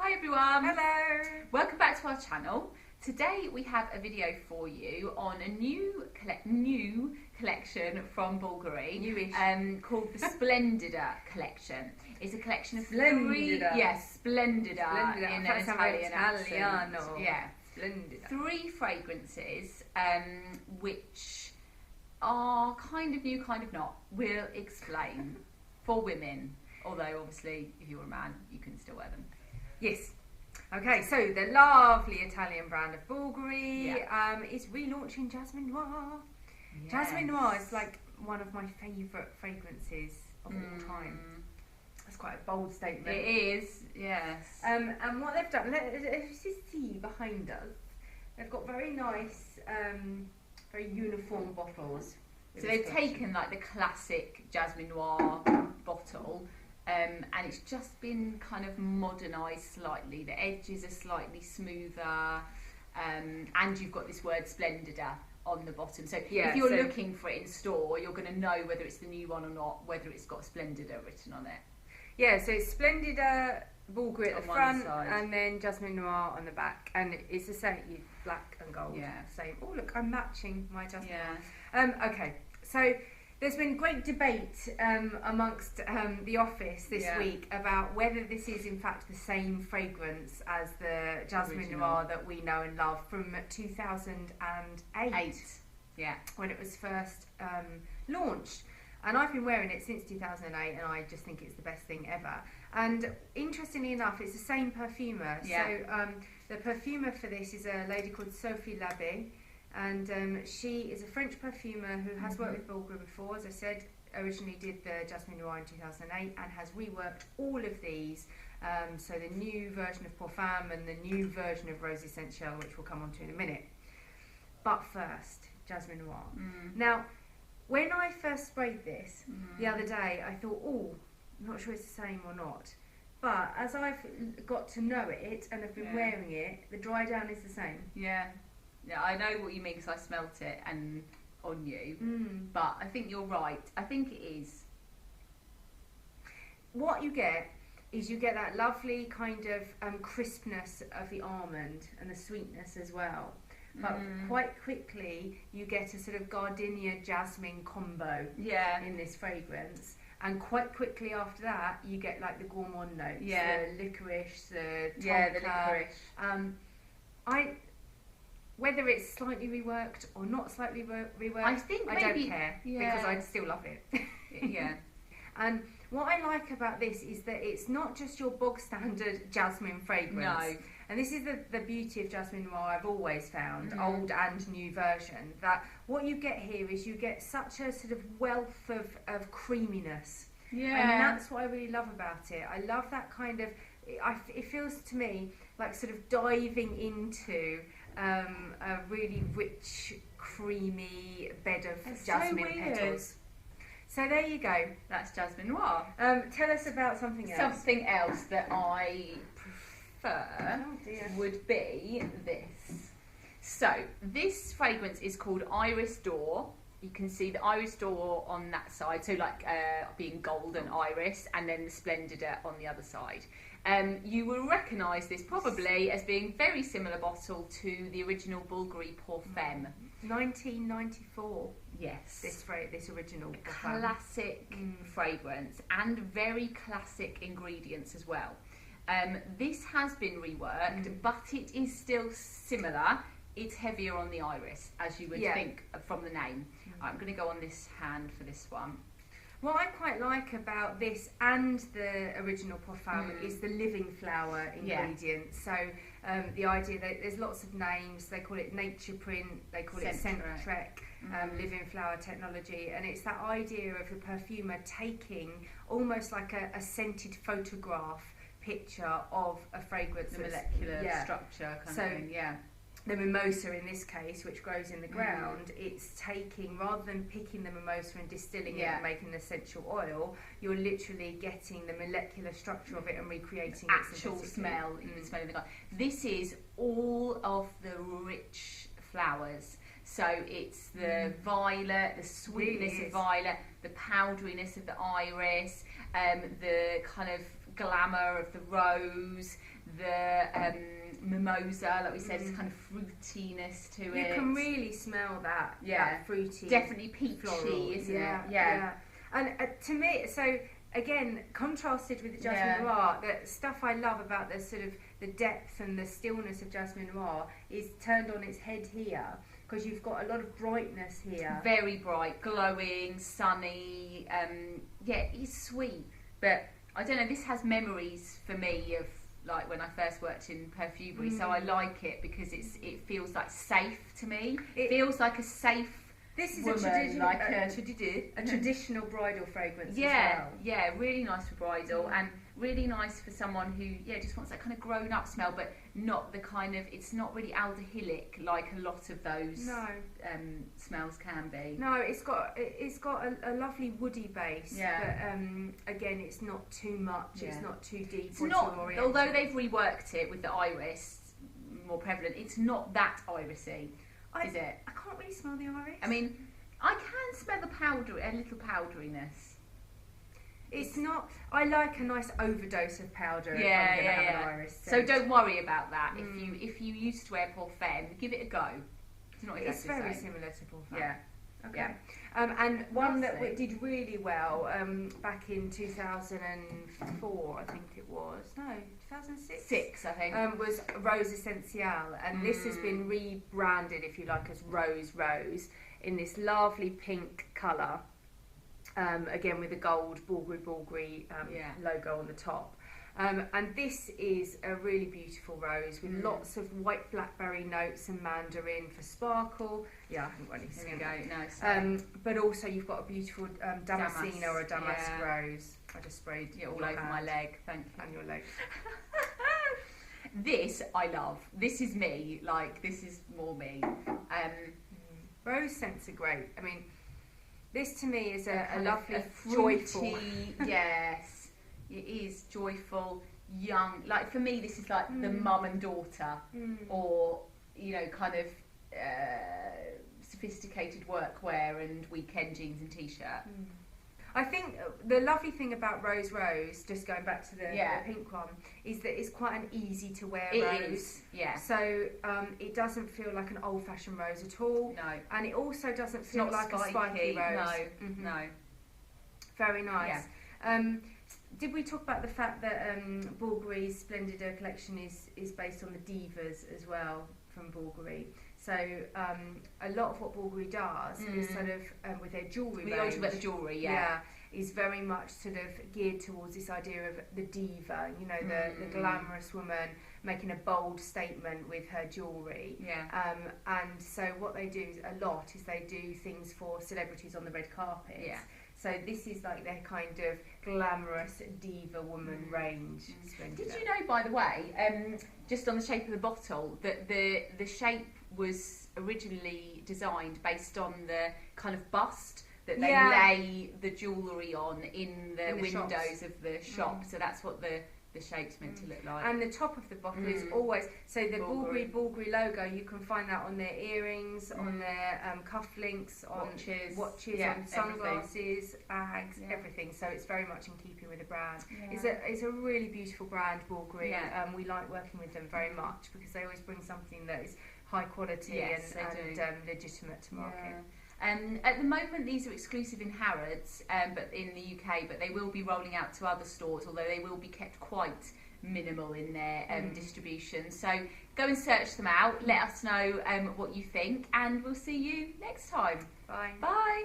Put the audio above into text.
Hi everyone. Hello. Welcome back to our channel. Today we have a video for you on a new collection from Bulgari. Newish. Called the Splendida collection. It's a collection of Splendida. Splendida in an Italian accent. Italiano. Yeah. Splendida. 3 fragrances which are kind of new, kind of not. We'll explain. For women, although obviously if you're a man you can still wear them. Yes. Okay, so the lovely Italian brand of Bulgari is relaunching Jasmine Noir. Yes. Jasmine Noir is like one of my favourite fragrances of all time. That's quite a bold statement. It is, yes. And what they've done, let's just see behind us. They've got very nice, very uniform bottles. So they've taken like the classic Jasmine Noir bottle, and it's just been kind of modernised slightly. The edges are slightly smoother, and you've got this word Splendida on the bottom. So if you're looking for it in store, you're going to know whether it's the new one or not, whether it's got Splendida written on it. Yeah, so it's Splendida Bulgari at the front, side, and then Jasmine Noir on the back, and it's the same, black and gold. Yeah. Same. Oh look, I'm matching my Jasmine Yeah. Noir. Okay, so there's been great debate amongst the office this week about whether this is in fact the same fragrance as the Jasmine Noir that we know and love from 2008. Yeah. When it was first launched. And I've been wearing it since 2008, and I just think it's the best thing ever. And interestingly enough, it's the same perfumer. Yeah. So the perfumer for this is a lady called Sophie Labbe, and she is a French perfumer who has worked with Bulgari before. As I said, originally did the Jasmine Noir in 2008 and has reworked all of these. So the new version of Perfume and the new version of Rose Essencial, which we'll come on to in a minute. But first, Jasmine Noir. Now, when I first sprayed this the other day, I thought, oh, I'm not sure it's the same or not. But as I've got to know it and have been wearing it, the dry down is the same. Yeah. Yeah, I know what you mean because I smelt it and on you. But I think you're right. I think it is. What you get is you get that lovely kind of crispness of the almond and the sweetness as well. But quite quickly you get a sort of gardenia jasmine combo in this fragrance, and quite quickly after that you get like the gourmand notes, the licorice, the tonka. The licorice. Whether it's slightly reworked or not slightly reworked, I think I don't care because I still love it. Yeah. And what I like about this is that it's not just your bog standard jasmine fragrance. No. And this is the beauty of Jasmine Noir I've always found, old and new version, that what you get here is you get such a sort of wealth of creaminess. Yeah. And that's what I really love about it. I love that kind of, it feels to me like sort of diving into a really rich, creamy bed of jasmine petals. So there you go. That's Jasmine Noir. Tell us about something else. Something else that I prefer would be this. So this fragrance is called Iris D'Or. You can see the Iris D'Or on that side, so like being golden iris, and then the Splendida on the other side. You will recognise this probably as being very similar bottle to the original Bulgari Perfume. 1994. Yes. This original classic fragrance and very classic ingredients as well. This has been reworked, but it is still similar. It's heavier on the iris, as you would think from the name. I'm going to go on this hand for this one. What I quite like about this and the original Perfume is the living flower ingredient. So the idea that there's lots of names, they call it nature print, they call it Centrec, living flower technology, and it's that idea of the perfumer taking almost like a scented photograph picture of a fragrance, the molecular structure kind of thing. The mimosa in this case, which grows in the ground, it's taking, rather than picking the mimosa and distilling it and making an essential oil, you're literally getting the molecular structure of it and recreating actual smell in the smell of the garden. This is all of the rich flowers. So it's the violet, the sweetness of violet, the powderiness of the iris, the kind of glamour of the rose, the mimosa, like we said, it's kind of fruitiness to it. You can really smell that, that fruity. Definitely peachy, floral. isn't it? Yeah. And to me, so again, contrasted with the Jasmine Noir, the stuff I love about the sort of the depth and the stillness of Jasmine Noir is turned on its head here, because you've got a lot of brightness here. Very bright, glowing, sunny. It's sweet, but I don't know, this has memories for me of like when I first worked in perfumery, so I like it because it feels like safe to me. It feels like a safe This is woman, a traditional bridal fragrance as well. Yeah, really nice for bridal and really nice for someone who just wants that kind of grown up smell, but not the kind of, it's not really aldehydic like a lot of those smells can be. No, it's got a lovely woody base, but again, it's not too much. It's not too deep. It's not, although they've reworked it with the iris more prevalent. It's not that irisy. Is it? I can't really smell the iris. I mean, I can smell the powder, a little powderiness. It's not. I like a nice overdose of powder. If I'm gonna have an iris So scent. don't worry about that. If you used to wear Parfum, give it a go. It's not exactly It's very the same. similar to Parfum. Yeah. Okay. Yeah. And one that did really well back in 2004, I think it was. No, 2006. I think. Was Rose Essencial, and this has been rebranded, if you like, as Rose in this lovely pink colour. Again with the gold Bulgari logo on the top. And this is a really beautiful rose with lots of white blackberry notes and mandarin for sparkle. Yeah, I haven't got any. There we go. No. But also you've got a beautiful Damascene or a damask rose. I just sprayed all over my leg. Thank you. And your leg. This I love. This is me. Like, this is more me. Rose scents are great. I mean, this to me is a lovely, fruity, joyful. Yes, it is joyful, young. Like for me, this is like the mum and daughter, or kind of sophisticated workwear and weekend jeans and t-shirt. I think the lovely thing about Rose, just going back to the pink one, is that it's quite an easy to wear rose. It is, yeah. So it doesn't feel like an old-fashioned rose at all. No. And it also doesn't feel like a spiky rose. No. No. Very nice. Yeah. Did we talk about the fact that Bulgari Splendida collection is based on the divas as well from Bulgari? So a lot of what Bulgari does is sort of with their jewellery range. We talked about the jewellery, is very much sort of geared towards this idea of the diva, the glamorous woman making a bold statement with her jewellery. Yeah. And so what they do a lot is they do things for celebrities on the red carpet. Yeah. So this is like their kind of glamorous diva woman range. Did you know, by the way, just on the shape of the bottle, that the shape was originally designed based on the kind of bust that they lay the jewellery on in the windows shops. of the shop. So that's what the shape's meant to look like. And the top of the bottle is always, so the Bulgari logo, you can find that on their earrings, on their cufflinks, on watches, on sunglasses, bags, everything. So it's very much in keeping with the brand. Yeah. It's a really beautiful brand, Bulgari. Yeah. We like working with them very much because they always bring something that is high quality and legitimate to market. At the moment, these are exclusive in Harrods, but in the UK. But they will be rolling out to other stores, although they will be kept quite minimal in their distribution. So go and search them out. Let us know what you think, and we'll see you next time. Bye. Bye.